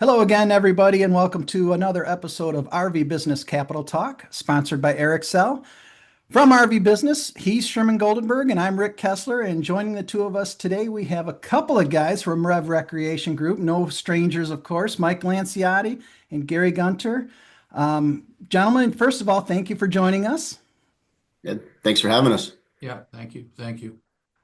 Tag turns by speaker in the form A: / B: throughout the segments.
A: Hello again, everybody, and welcome to another episode of RV Business Capital Talk, sponsored by Airxcel. From RV Business, he's Sherman Goldenberg, and I'm Rick Kessler. And joining the two of us today, we have a couple of guys from REV Recreation Group, no strangers, of course, Mike Lanciotti and Gary Gunter. Gentlemen, first of all, thank you for joining us.
B: Yeah, thanks for having us.
C: Yeah, thank you. Thank you.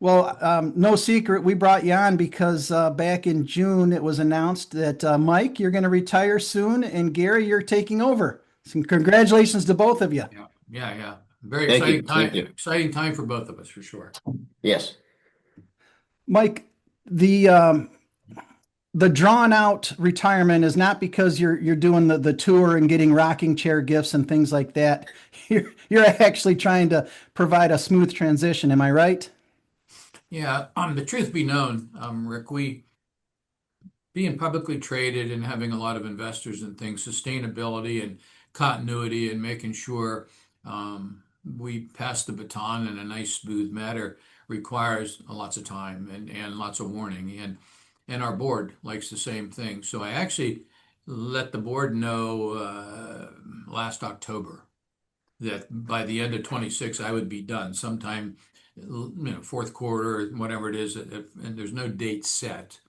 A: Well, no secret, we brought you on because back in June it was announced that Mike, you're going to retire soon, and Gary, you're taking over. So congratulations to both of you.
C: Yeah. Very
B: Thank you.
C: exciting time.
B: Thank you.
C: Exciting time for both of us, for sure.
B: Yes.
A: Mike, the drawn out retirement is not because you're doing the tour and getting rocking chair gifts and things like that. You're actually trying to provide a smooth transition. Am I right?
C: Yeah. The truth be known, Rick, we being publicly traded and having a lot of investors and things, sustainability and continuity and making sure we pass the baton in a nice, smooth manner requires lots of time and lots of warning. And our board likes the same thing. So I actually let the board know last October that by the end of 26 I would be done sometime, fourth quarter, whatever it is, and there's no date set.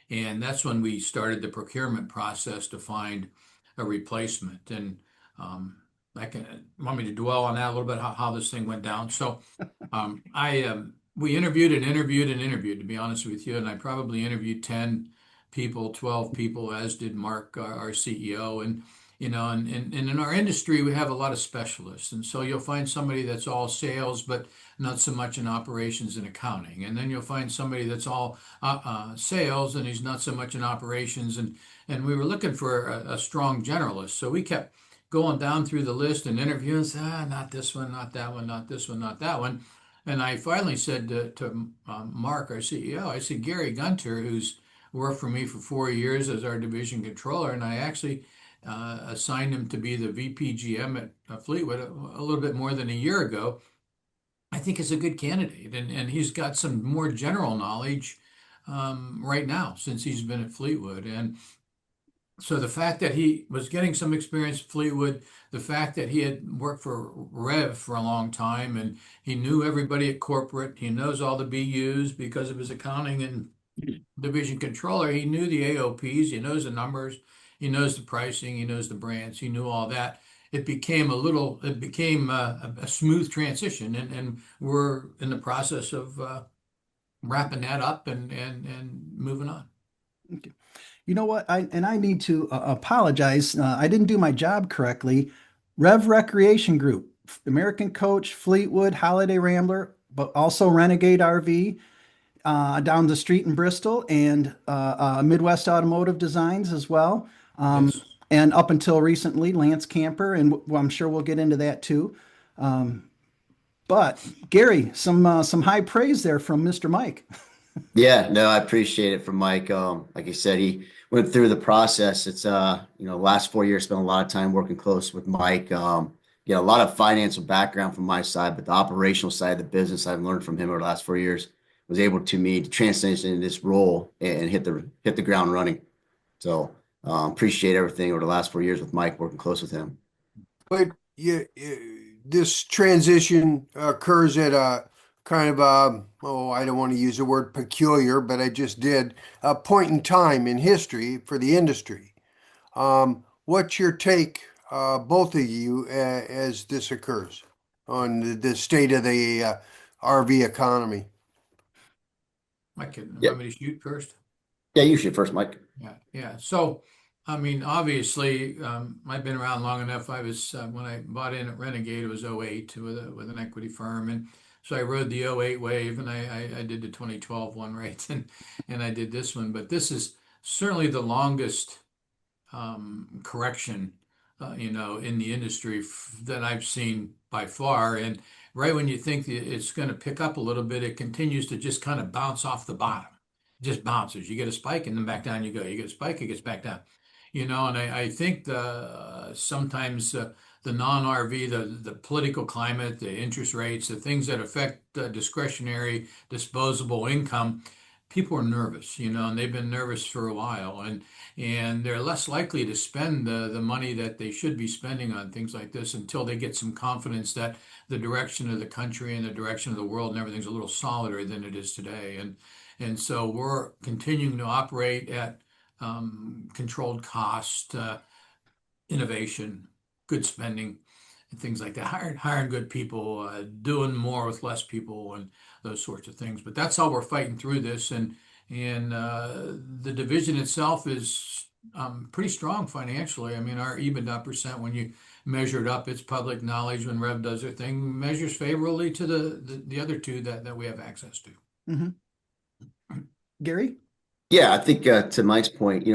C: And that's when we started the procurement process to find a replacement. And I can want me to dwell on that a little bit, how this thing went down. So we interviewed and interviewed and interviewed, to be honest with you. And I probably interviewed 10 people, 12 people, as did Mark, our CEO. And in our industry, we have a lot of specialists. And so you'll find somebody that's all sales, but not so much in operations and accounting. And then you'll find somebody that's all sales, and he's not so much in operations. And we were looking for a strong generalist. So we kept going down through the list and interviewing, not this one, not that one, not this one, not that one. And I finally said to Mark, our CEO, I said, Gary Gunter, who's worked for me for 4 years as our division controller, and I actually assigned him to be the VP GM at Fleetwood a little bit more than a year ago. I think is a good candidate, and he's got some more general knowledge right now since he's been at Fleetwood. And so the fact that he was getting some experience at Fleetwood, the fact that he had worked for REV for a long time, and he knew everybody at corporate, he knows all the BUs because of his accounting and division controller, he knew the AOPs, he knows the numbers, he knows the pricing, he knows the brands, he knew all that. It became a smooth transition, and we're in the process of wrapping that up and moving on.
A: Okay. You know what? I need to apologize. I didn't do my job correctly. Rev Recreation Group, American Coach, Fleetwood, Holiday Rambler, but also Renegade RV down the street in Bristol, and Midwest Automotive Designs as well.
C: Yes.
A: And up until recently, Lance Camper, and I'm sure we'll get into that too. But Gary, some high praise there from Mr. Mike.
B: Yeah, no, I appreciate it from Mike. Like I said, he went through the process. It's last 4 years, spent a lot of time working close with Mike. Get a lot of financial background from my side, but the operational side of the business I've learned from him over the last 4 years was able to translate into this role and hit the ground running. So appreciate everything over the last 4 years with Mike, working close with him.
D: But this transition occurs at a kind of I don't want to use the word peculiar, but I just did, a point in time in history for the industry. What's your take, both of you, as this occurs on the state of the RV economy?
C: Mike,
B: Yeah.
C: want me to shoot first?
B: Yeah, you should first, Mike.
C: Yeah. So, I mean, obviously, I've been around long enough. I was when I bought in at Renegade, it was '08 with an equity firm, and so I rode the '08 wave, and I did the 2012 one, right, and I did this one. But this is certainly the longest correction, in the industry that I've seen by far. And right when you think that it's going to pick up a little bit, it continues to just kind of bounce off the bottom. It just bounces. You get a spike and then back down you go. You get a spike, it gets back down. And I think sometimes the non-RV, the political climate, the interest rates, the things that affect discretionary disposable income people are nervous, and they've been nervous for a while, and they're less likely to spend the money that they should be spending on things like this until they get some confidence that the direction of the country and the direction of the world and everything's a little solider than it is today. And so we're continuing to operate at controlled cost, innovation, good spending, and things like that. Hiring good people, doing more with less people, and those sorts of things. But that's how we're fighting through this, and the division itself is pretty strong financially. I mean, our EBITDA percent, when you measure it up, it's public knowledge. When REV does their thing, measures favorably to the other two that we have access to.
A: Mhm. Gary?
B: Yeah, I think to Mike's point,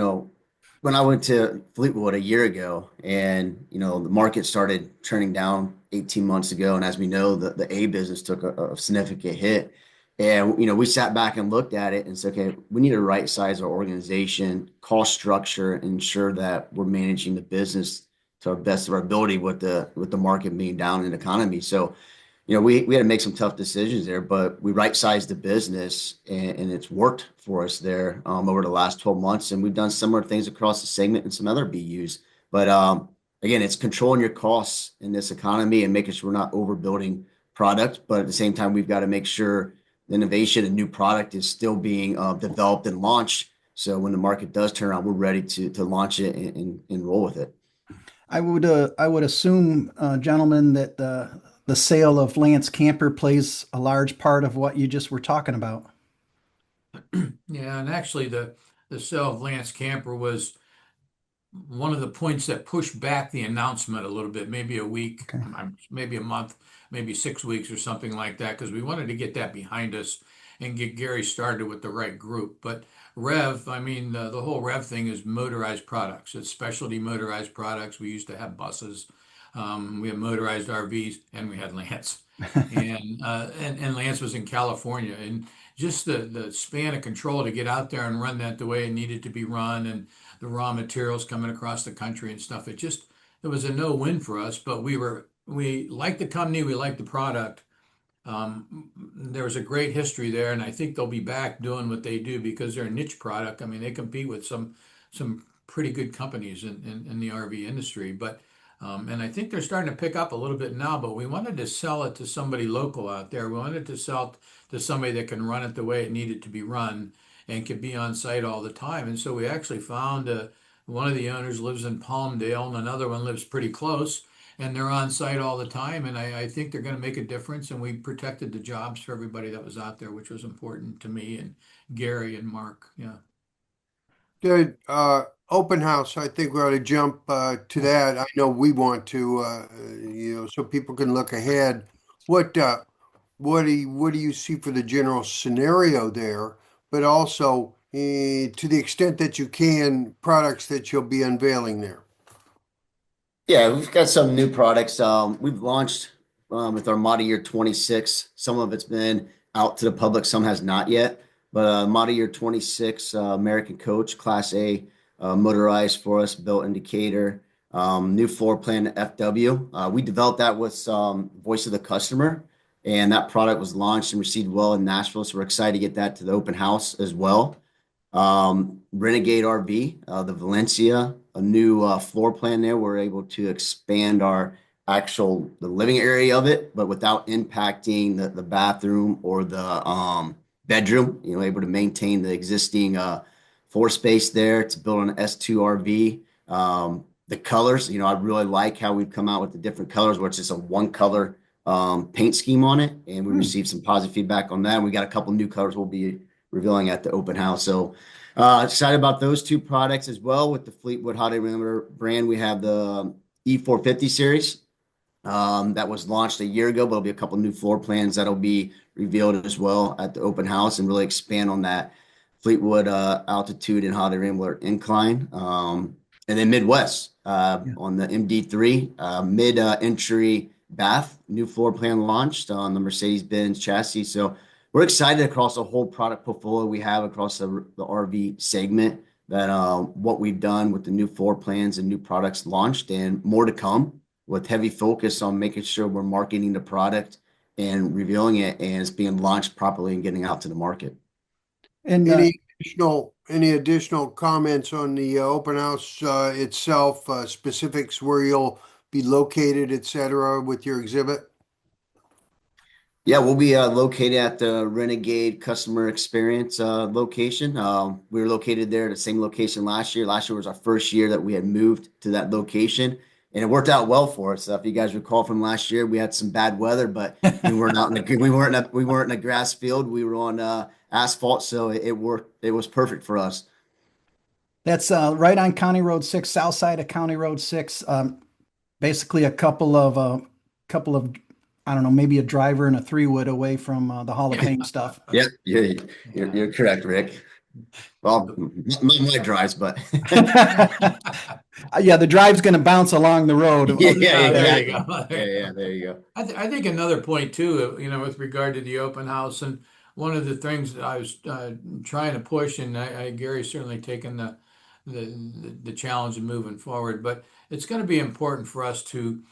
B: when I went to Fleetwood a year ago and, the market started turning down 18 months ago. And as we know, the A business took a significant hit. And, we sat back and looked at it and said, okay, we need to right size our organization, cost structure, ensure that we're managing the business to our best of our ability with the market being down in the economy. So, we had to make some tough decisions there, but we right-sized the business, and it's worked for us there over the last 12 months. And we've done similar things across the segment and some other BUs. But again, it's controlling your costs in this economy and making sure we're not overbuilding product. But at the same time, we've got to make sure the innovation and new product is still being developed and launched. So when the market does turn around, we're ready to launch it and roll with it.
A: I would assume, gentlemen, that the sale of Lance Camper plays a large part of what you just were talking about.
C: Yeah, and actually the sale of Lance Camper was one of the points that pushed back the announcement a little bit, maybe a week,
A: Okay.
C: maybe a month, maybe 6 weeks or something like that, because we wanted to get that behind us and get Gary started with the right group. But REV, I mean, the whole REV thing is motorized products. It's specialty motorized products. We used to have buses. We have motorized RVs, and we had Lance. And Lance was in California. And just the span of control to get out there and run that the way it needed to be run, and the raw materials coming across the country and stuff. It was a no-win for us, but we liked the company, we liked the product. There was a great history there, and I think they'll be back doing what they do because they're a niche product. I mean, they compete with some pretty good companies in the RV industry, and I think they're starting to pick up a little bit now. But we wanted to sell it to somebody local out there. We wanted to sell it to somebody that can run it the way it needed to be run and could be on site all the time. And so we actually found one of the owners lives in Palmdale, and another one lives pretty close, and they're on site all the time. And I think they're going to make a difference. And we protected the jobs for everybody that was out there, which was important to me and Gary and Mark. Yeah.
D: Good. Open house. I think we ought to jump to that. I know we want to, so people can look ahead. What do you see for the general scenario there? But also, to the extent that you can, products that you'll be unveiling there.
B: Yeah, we've got some new products. We've launched with our model year 26. Some of it's been out to the public, some has not yet. But model year 26 American Coach Class A motorized for us, built indicator, new floor plan FW. We developed that with some voice of the customer, and that product was launched and received well in Nashville. So we're excited to get that to the open house as well. Renegade RV, the Valencia, a new floor plan there. We're able to expand the living area of it, but without impacting the bathroom or the bedroom, able to maintain the existing floor space there. It's built on an S2 RV. The colors, I really like how we've come out with the different colors, where it's just a one color paint scheme on it. And we received some positive feedback on that. And we got a couple new colors we'll be revealing at the open house. So excited about those two products as well. With the Fleetwood Hot Air Rambler brand, we have the E450 series that was launched a year ago, but there'll be a couple new floor plans that'll be revealed as well at the open house and really expand on that Fleetwood altitude and Hot Air Rambler incline. And then Midwest on the MD3 mid-entry bath, new floor plan launched on the Mercedes-Benz chassis. So we're excited across the whole product portfolio we have across the RV segment, that what we've done with the new floor plans and new products launched, and more to come, with heavy focus on making sure we're marketing the product and revealing it, and it's being launched properly and getting out to the market.
A: And
D: Any additional comments on the open house itself, specifics where you'll be located, et cetera, with your exhibit?
B: Yeah, we'll be located at the Renegade Customer Experience location. We were located there at the same location last year. Last year was our first year that we had moved to that location, and it worked out well for us. If you guys recall from last year, we had some bad weather, but we weren't out in the, we weren't in a grass field. We were on asphalt, so it worked. It was perfect for us.
A: that's right on County Road 6, south side of County Road 6. Basically a couple of, I don't know, maybe a driver and a three wood away from the Hall of Fame stuff.
B: Yeah,
C: Yeah.
B: you're correct, Rick. Well, my drives, but
A: Yeah, the drive's going to bounce along the road.
B: yeah,
C: Yeah, there you
B: exactly.
C: go.
B: Yeah, there you go.
C: I think another point too, with regard to the open house, and one of the things that I was trying to push, and Gary's certainly taken the challenge of moving forward, but it's going to be important for us to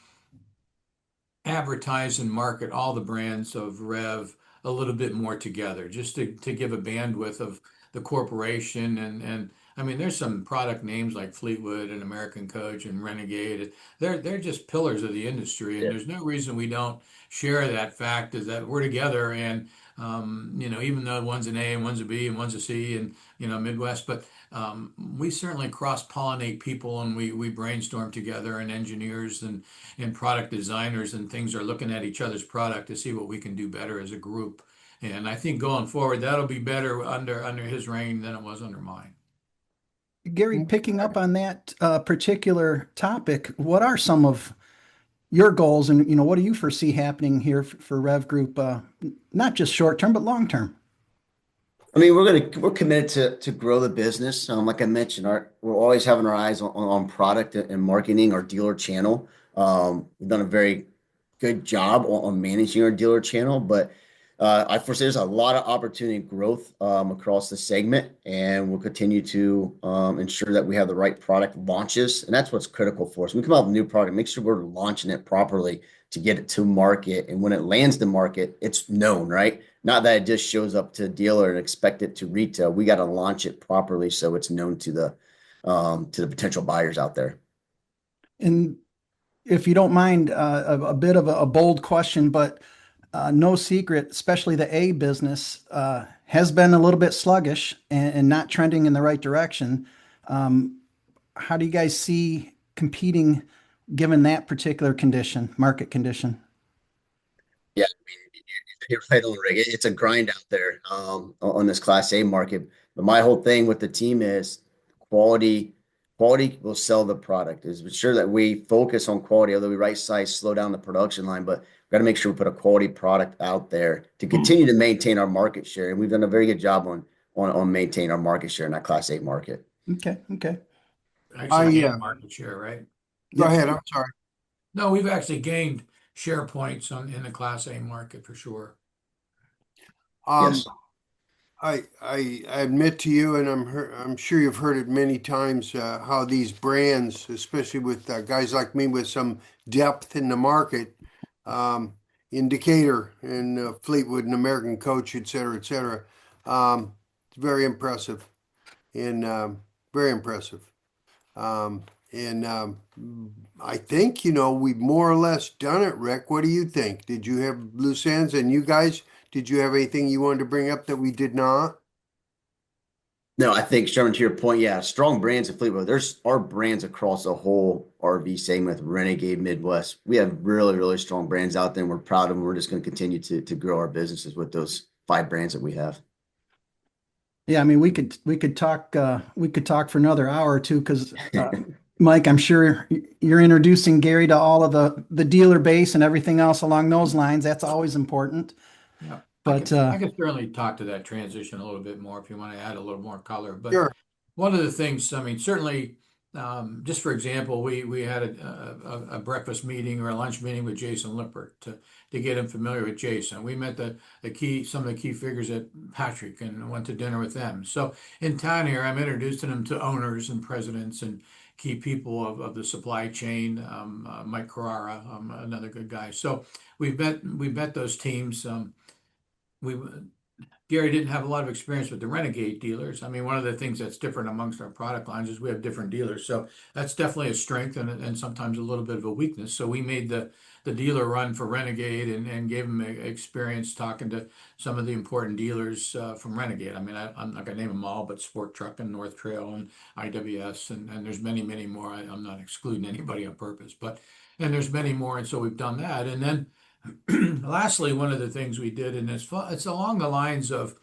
C: advertise and market all the brands of REV a little bit more together, just to give a bandwidth of the corporation. And I mean, there's some product names like Fleetwood and American Coach and Renegade. They're just pillars of the industry, and
B: Yeah.
C: there's no reason we don't share that fact is that we're together. And even though one's an A and one's a B and one's a C and Midwest, but we certainly cross-pollinate people, and we brainstorm together, and engineers and product designers and things are looking at each other's product to see what we can do better as a group. And I think going forward, that'll be better under his reign than it was under mine.
A: Gary, picking up on that particular topic, what are some of your goals, and what do you foresee happening here for Rev Group, not just short term but long term?
B: I mean, we're committed to grow the business. Like I mentioned, we're always having our eyes on product and marketing our dealer channel. We've done a very good job on managing our dealer channel, but I foresee there's a lot of opportunity and growth across the segment, and we'll continue to ensure that we have the right product launches, and that's what's critical for us. When we come out with a new product, make sure we're launching it properly to get it to market, and when it lands the market, it's known, right? Not that it just shows up to a dealer and expect it to retail. We got to launch it properly so it's known to the potential buyers out there.
A: And if you don't mind, a bit of a bold question, but no secret, especially the A business has been a little bit sluggish and not trending in the right direction. How do you guys see competing given that particular market condition?
B: Yeah, I mean, you're right on, Rick. It's a grind out there on this Class A market. But my whole thing with the team is quality. Quality will sell the product. Is ensure that we focus on quality, although we right size, slow down the production line, but we've got to make sure we put a quality product out there to continue to maintain our market share. And we've done a very good job on maintaining our market share in that Class A market.
A: Okay.
C: Actually gained market share, right?
D: Go ahead. I'm sorry.
C: No, we've actually gained share points in the Class A market for sure.
B: Yes.
D: I admit to you, and I'm sure you've heard it many times, how these brands, especially with guys like me with some depth in the market, Indicator and Fleetwood and American Coach, et cetera, it's very impressive and very impressive. I think, we've more or less done it, Rick. What do you think? Did you have loose ends? And you guys, did you have anything you wanted to bring up that we did not?
B: No, I think, Sherman, to your point, yeah, strong brands at Fleetwood. There's our brands across the whole RV segment with Renegade Midwest. We have really, really strong brands out there, and we're proud of them. We're just going to continue to grow our businesses with those 5 brands that we have.
A: Yeah, I mean, we could talk for another hour or two because Mike, I'm sure you're introducing Gary to all of the dealer base and everything else along those lines. That's always important.
C: Yeah.
A: But
C: I could certainly talk to that transition a little bit more if you want to add a little more color. But
D: Sure.
C: one of the things, I mean, certainly, just for example, we had a breakfast meeting or a lunch meeting with Jason Lippert to get him familiar with Jason. We met some of the key figures at Patrick and went to dinner with them. So in town here, I'm introducing him to owners and presidents and key people of the supply chain. Mike Carrara, another good guy. So we've met those teams. We Gary didn't have a lot of experience with the Renegade dealers. I mean, one of the things that's different amongst our product lines is we have different dealers. So that's definitely a strength and sometimes a little bit of a weakness. So we made the dealer run for Renegade and gave him experience talking to some of the important dealers from Renegade. I mean, I'm not going to name them all, but Sport Truck and North Trail and IWS, and there's many, many more. I'm not excluding anybody on purpose, and there's many more. And so we've done that. And then lastly, one of the things we did, and it's along the lines of,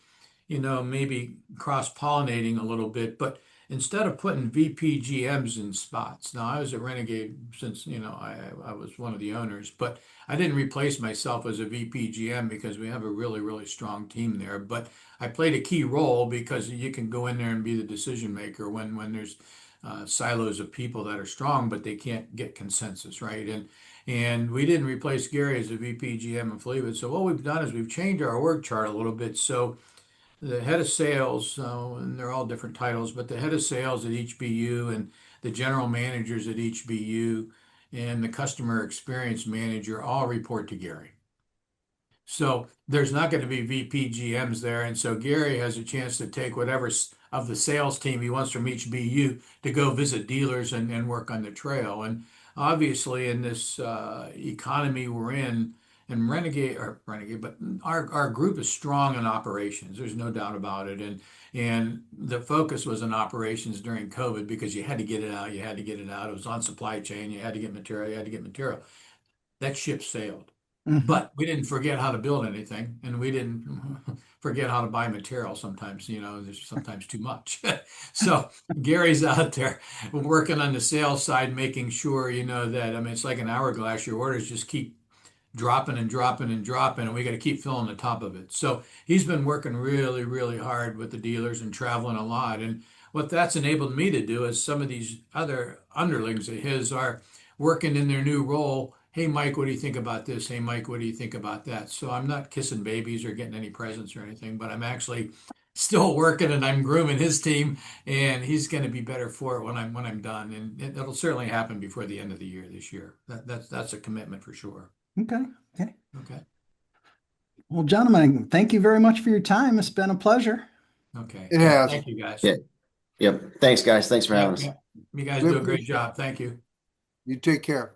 C: maybe cross-pollinating a little bit, but instead of putting VPGMs in spots, now I was at Renegade since, I was one of the owners, but I didn't replace myself as a VPGM because we have a really, really strong team there. But I played a key role because you can go in there and be the decision maker when there's silos of people that are strong, but they can't get consensus, right? And we didn't replace Gary as a VPGM and Fleetwood. So what we've done is we've changed our org chart a little bit. So the head of sales, and they're all different titles, but the head of sales at each BU and the general managers at each BU and the customer experience manager all report to Gary. So there's not going to be VPGMs there. And so Gary has a chance to take whatever of the sales team he wants from each BU to go visit dealers and work on the trail. And obviously, in this economy we're in, and Renegade, but our group is strong in operations. There's no doubt about it. And the focus was on operations during COVID because you had to get it out. You had to get it out. It was on supply chain. You had to get material. You had to get material. That ship sailed. But we didn't forget how to build anything, and we didn't forget how to buy material sometimes, there's sometimes too much. So Gary's out there working on the sales side, making sure, that, I mean, it's like an hourglass. Your orders just keep dropping and dropping and dropping, and we got to keep filling the top of it. So he's been working really, really hard with the dealers and traveling a lot. And what that's enabled me to do is some of these other underlings of his are working in their new role. Hey, Mike, what do you think about this? Hey, Mike, what do you think about that? So I'm not kissing babies or getting any presents or anything, but I'm actually still working and I'm grooming his team, and he's going to be better for it when I'm done. And it'll certainly happen before the end of the year this year. That's a commitment for sure.
A: Okay. Okay.
C: Okay.
A: Well, gentlemen, thank you very much for your time. It's been a pleasure.
C: Okay.
D: It has.
C: Thank you, guys.
B: Yeah. Yep. Thanks, guys. Thanks for having us.
C: You guys do a great job. Thank you.
D: You take care.